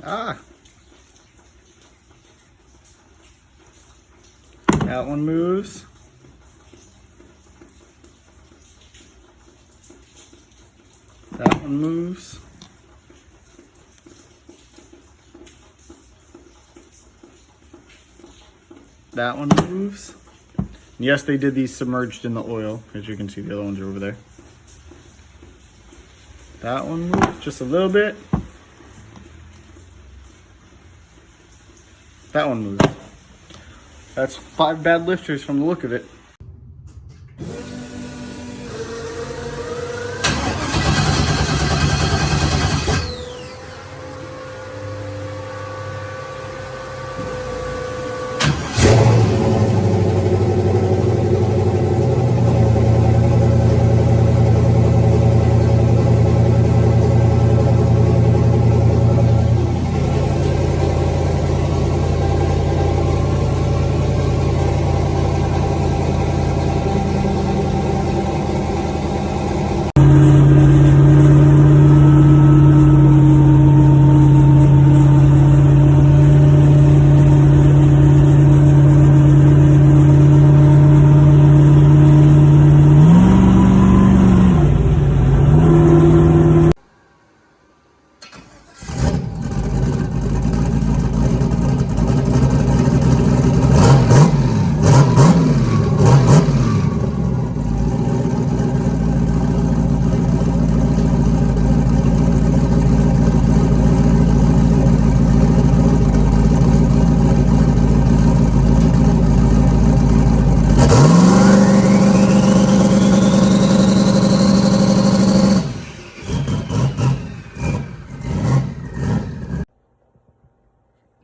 Ah. That one moves. That one moves. That one moves. Yes, they did these submerged in the oil. As you can see, the other ones are over there. That one moves just a little bit. That one moves. That's 5 bad lifters from the look of it.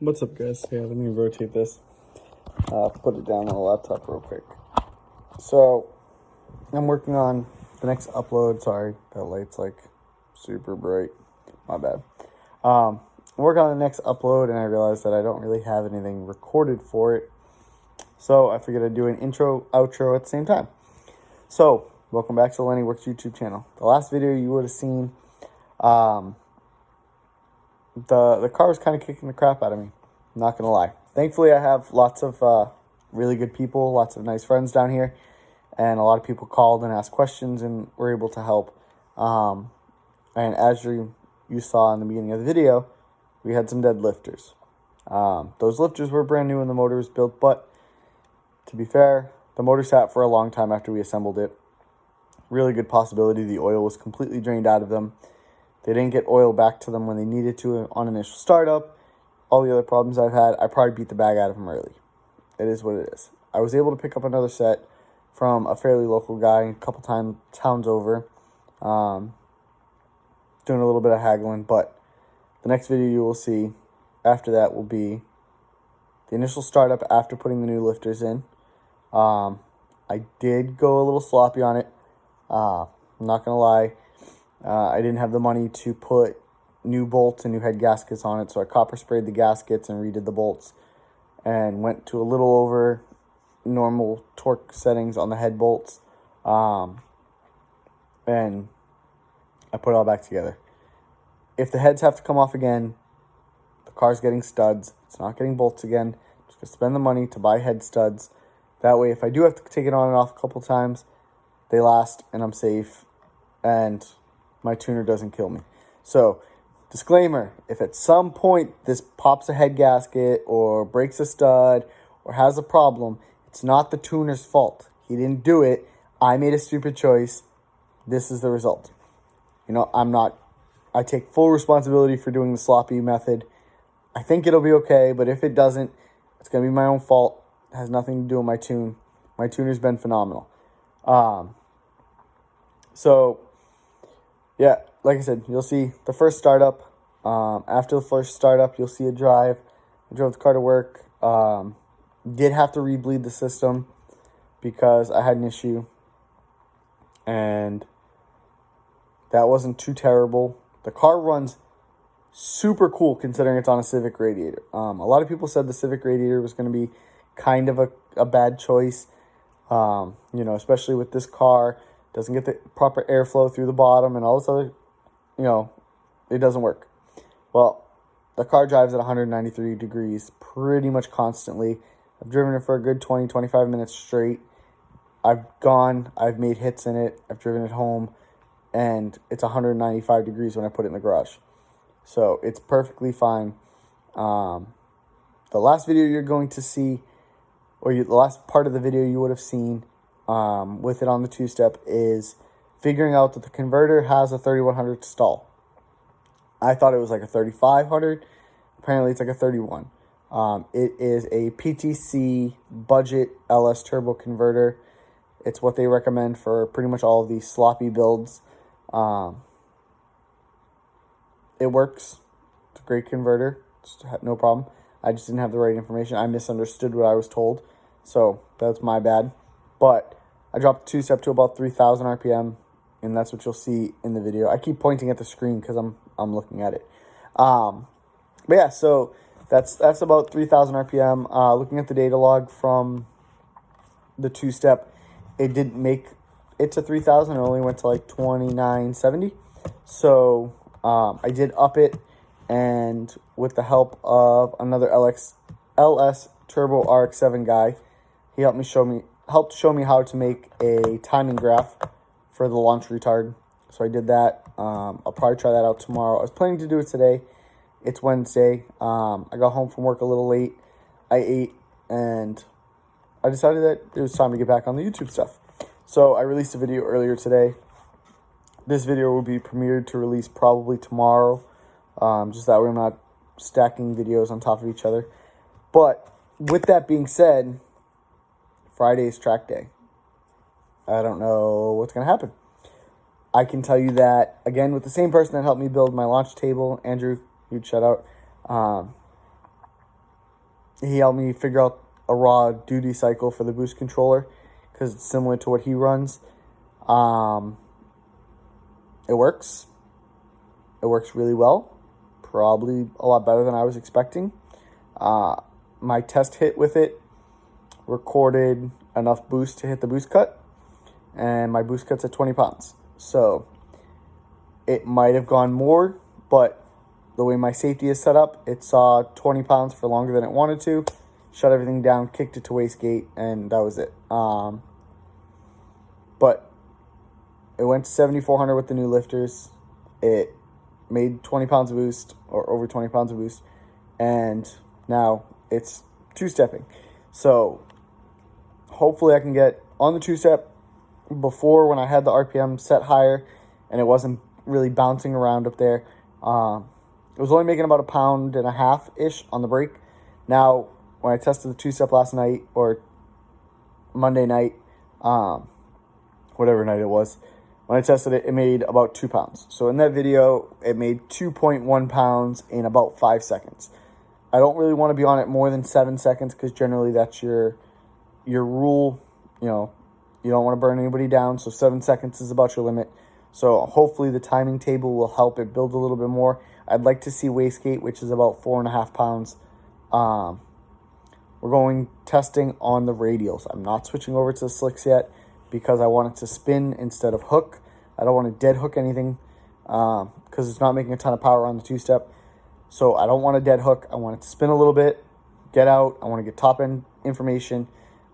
What's up, guys? Yeah, let me rotate this. Put it down on the laptop real quick. So, I'm working on the next upload. Sorry, that light's like super bright. My bad. I'm working on the next upload, and I realized that I don't really have anything recorded for it. So, I figured I'd do an intro, outro at the same time. So, welcome back to the Lenny Works YouTube channel. The last video you would have seen, the car was kind of kicking the crap out of me. I'm not going to lie. Thankfully, I have lots of really good people, lots of nice friends down here. And a lot of people called and asked questions and were able to help. And as you saw in the beginning of the video, we had some dead lifters. Those lifters were brand new when the motor was built. But to be fair, the motor sat for a long time after we assembled it. Really good possibility the oil was completely drained out of them. They didn't get oil back to them when they needed to on initial startup. All the other problems I've had, I probably beat the bag out of them early. It is what it is. I was able to pick up another set from a fairly local guy a couple towns over. Doing a little bit of haggling, but the next video you will see after that will be the initial startup after putting the new lifters in. I did go a little sloppy on it. I'm not going to lie. I didn't have the money to put new bolts and new head gaskets on it, so I copper sprayed the gaskets and redid the bolts and went to a little over normal torque settings on the head bolts, and I put it all back together. If the heads have to come off again, the car's getting studs. It's not getting bolts again. I'm just going to spend the money to buy head studs. That way, if I do have to take it on and off a couple times, they last and I'm safe and my tuner doesn't kill me. So, disclaimer, if at some point this pops a head gasket or breaks a stud or has a problem, it's not the tuner's fault. He didn't do it. I made a stupid choice. This is the result. You know, I take full responsibility for doing the sloppy method. I think it'll be okay, but if it doesn't, it's going to be my own fault. It has nothing to do with my tune. My tuner's been phenomenal. So, yeah, like I said, you'll see the first startup. After the first startup, you'll see a drive. I drove the car to work. Did have to rebleed the system because I had an issue. And that wasn't too terrible. The car runs super cool considering it's on a Civic radiator. A lot of people said the Civic radiator was going to be kind of a bad choice. You know, especially with this car. Doesn't get the proper airflow through the bottom and all this other, you know, it doesn't work. Well, the car drives at 193 degrees pretty much constantly. I've driven it for a good 20, 25 minutes straight. I've made hits in it, I've driven it home, and it's 195 degrees when I put it in the garage. So it's perfectly fine. The last video you're going to see, the last part of the video you would have seen with it on the two-step is figuring out that the converter has a 3100 stall. I thought it was like a 3500. Apparently it's like a 31. It is a PTC budget LS turbo converter. It's what they recommend for pretty much all of these sloppy builds. It works. It's a great converter. It's no problem. I just didn't have the right information. I misunderstood what I was told. So that's my bad. But I dropped the two-step to about 3,000 RPM, and that's what you'll see in the video. I keep pointing at the screen because I'm looking at it. But yeah, so that's about 3,000 RPM. Looking at the data log from the two-step, it didn't make it to 3,000. It only went to like 2,970. So I did up it, and with the help of another LS Turbo RX-7 guy, he helped show me how to make a timing graph for the launch retard. So I did that. I'll probably try that out tomorrow. I was planning to do it today. It's Wednesday. I got home from work a little late. I ate, and I decided that it was time to get back on the YouTube stuff. So I released a video earlier today. This video will be premiered to release probably tomorrow. Just that way I'm not stacking videos on top of each other. But with that being said, Friday is track day. I don't know what's going to happen. I can tell you that, again, with the same person that helped me build my launch table, Andrew, huge shout out. He helped me figure out a raw duty cycle for the boost controller because it's similar to what he runs. It works. It works really well. Probably a lot better than I was expecting. My test hit with it recorded enough boost to hit the boost cut, and my boost cut's at 20 pounds. So it might have gone more, but the way my safety is set up, it saw 20 pounds for longer than it wanted to, shut everything down, kicked it to wastegate, and that was it. But it went to 7,400 with the new lifters. It made 20 pounds of boost, or over 20 pounds of boost, and now it's two-stepping. So hopefully I can get on the two-step before, when I had the RPM set higher and it wasn't really bouncing around up there. It was only making about 1.5 pounds-ish on the brake. Now, when I tested the two-step last night, or Monday night, whatever night it was, when I tested it, it made about 2 pounds. So in that video, it made 2.1 pounds in about 5 seconds. I don't really want to be on it more than 7 seconds because generally that's your rule. You know, you don't want to burn anybody down, so 7 seconds is about your limit. So hopefully the timing table will help it build a little bit more. I'd like to see wastegate, which is about 4.5 pounds. We're going testing on the radials. I'm not switching over to the slicks yet because I want it to spin instead of hook. I don't want to dead hook anything because it's not making a ton of power on the two-step. So I don't want a dead hook. I want it to spin a little bit, get out. I want to get top-end information.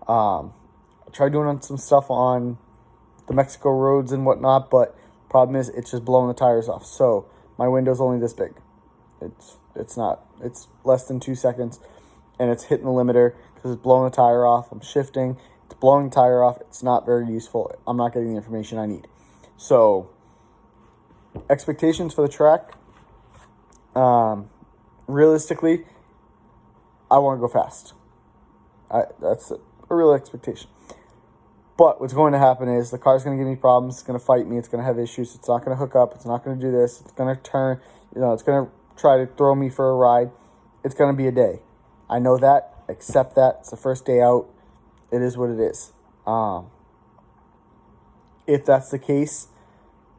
I tried doing some stuff on the Mexico roads and whatnot, but problem is it's just blowing the tires off. So my window's only this big. It's less than 2 seconds, and it's hitting the limiter because it's blowing the tire off. I'm shifting. It's blowing the tire off. It's not very useful. I'm not getting the information I need. So expectations for the track. Realistically, I want to go fast. That's a real expectation. But what's going to happen is the car's going to give me problems. It's going to fight me. It's going to have issues. It's not going to hook up. It's not going to do this. It's going to turn. It's going to try to throw me for a ride. It's going to be a day. I know that. Accept that. It's the first day out. It is what it is. If that's the case,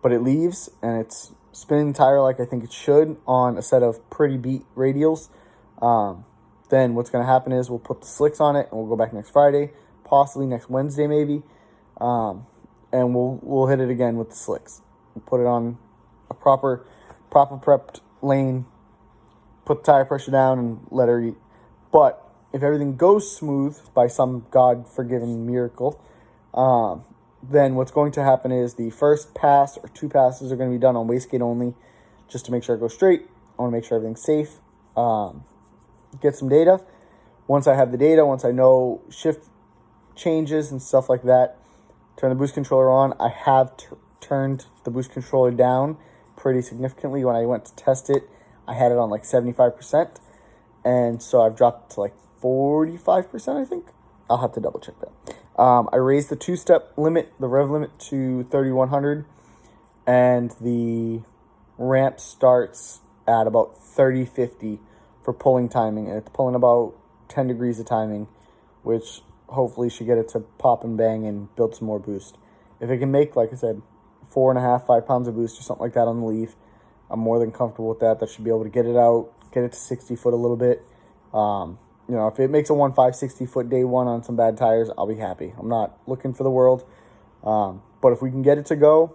but it leaves and it's spinning the tire like I think it should on a set of pretty beat radials, then what's going to happen is we'll put the slicks on it and we'll go back next Friday, possibly next Wednesday maybe, and we'll hit it again with the slicks. We'll put it on a proper prepped lane, put the tire pressure down and let her eat. But if everything goes smooth by some God-forgiven miracle, then what's going to happen is the first pass or 2 passes are going to be done on wastegate only, just to make sure it goes straight. I want to make sure everything's safe. Get some data. Once I have the data, once I know shift changes and stuff like that, turn the boost controller on. I have turned the boost controller down pretty significantly. When I went to test it, I had it on like 75%. And so I've dropped it to like 45%, I think. I'll have to double check that. I raised the 2-step limit, the rev limit, to 3,100. And the ramp starts at about 30-50 for pulling timing. And it's pulling about 10 degrees of timing, which hopefully should get it to pop and bang and build some more boost. If it can make, like I said, 4.5, 5 pounds of boost or something like that on the leaf, I'm more than comfortable with that. That should be able to get it out, get it to 60 foot a little bit. You know, if it makes a 1.5, 60 foot day one on some bad tires, I'll be happy. I'm not looking for the world. But if we can get it to go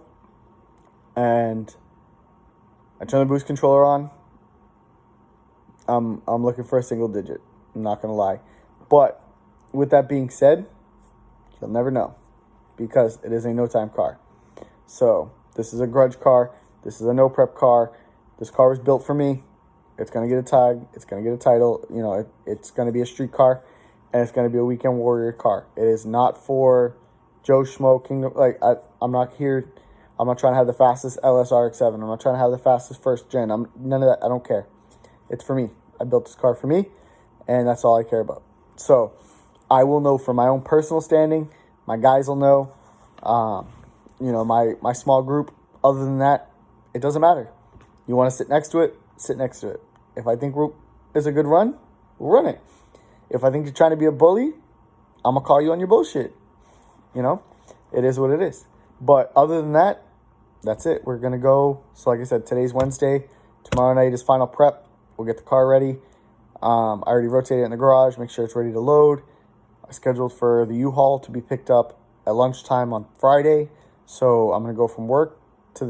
and I turn the boost controller on, I'm looking for a single digit. I'm not going to lie. But with that being said, you'll never know because it is a no-time car. So this is a grudge car. This is a no-prep car. This car was built for me. It's going to get a tag. It's going to get a title. You know, it's going to be a street car, and it's going to be a weekend warrior car. It is not for Joe Schmo Kingdom. Like, I'm not here. I'm not trying to have the fastest LSRX-7. I'm not trying to have the fastest first gen. None of that. I don't care. It's for me. I built this car for me, and that's all I care about. So I will know from my own personal standing. My guys will know. You know, my small group. Other than that, it doesn't matter. You want to sit next to it, sit next to it. If I think it's a good run, we'll run it. If I think you're trying to be a bully, I'm going to call you on your bullshit. You know, it is what it is. But other than that, that's it. We're going to go. So like I said, today's Wednesday. Tomorrow night is final prep. We'll get the car ready. I already rotated it in the garage, make sure it's ready to load. I scheduled for the U-Haul to be picked up at lunchtime on Friday. So I'm going to go from work to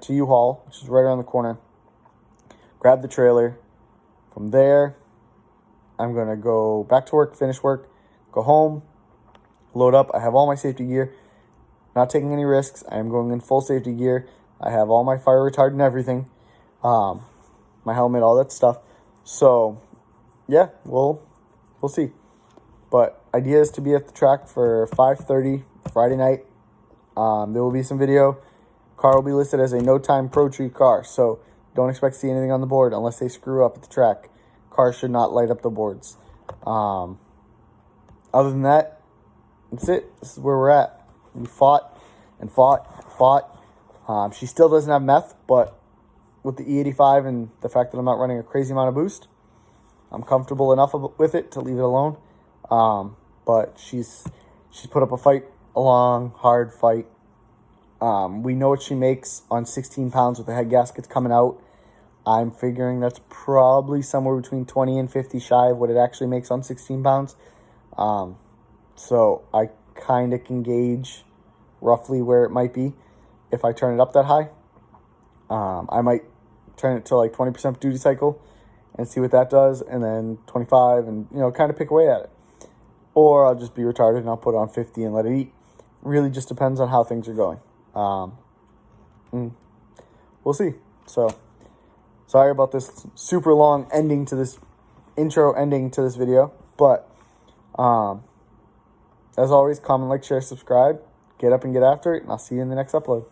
U-Haul, which is right around the corner. Grab the trailer. From there, I'm going to go back to work, finish work, go home, load up. I have all my safety gear. Not taking any risks. I am going in full safety gear. I have all my fire retardant, everything. My helmet, all that stuff. So, yeah, we'll see. But idea is to be at the track for 5:30 Friday night. There will be some video. Car will be listed as a no-time Pro Tree car. So don't expect to see anything on the board unless they screw up at the track. Cars should not light up the boards. Other than that, that's it. This is where we're at. We fought. She still doesn't have meth, but with the E85 and the fact that I'm not running a crazy amount of boost, I'm comfortable enough with it to leave it alone. But she's put up a fight, a long, hard fight. We know what she makes on 16 pounds with the head gaskets coming out. I'm figuring that's probably somewhere between 20 and 50 shy of what it actually makes on 16 pounds. So I kind of can gauge roughly where it might be if I turn it up that high. I might turn it to like 20% duty cycle and see what that does, and then 25 and, you know, kind of pick away at it. Or I'll just be retarded and I'll put it on 50 and let it eat. Really just depends on how things are going. We'll see. So, sorry about this super long ending to this video. But, as always, comment, like, share, subscribe. Get up and get after it, and I'll see you in the next upload.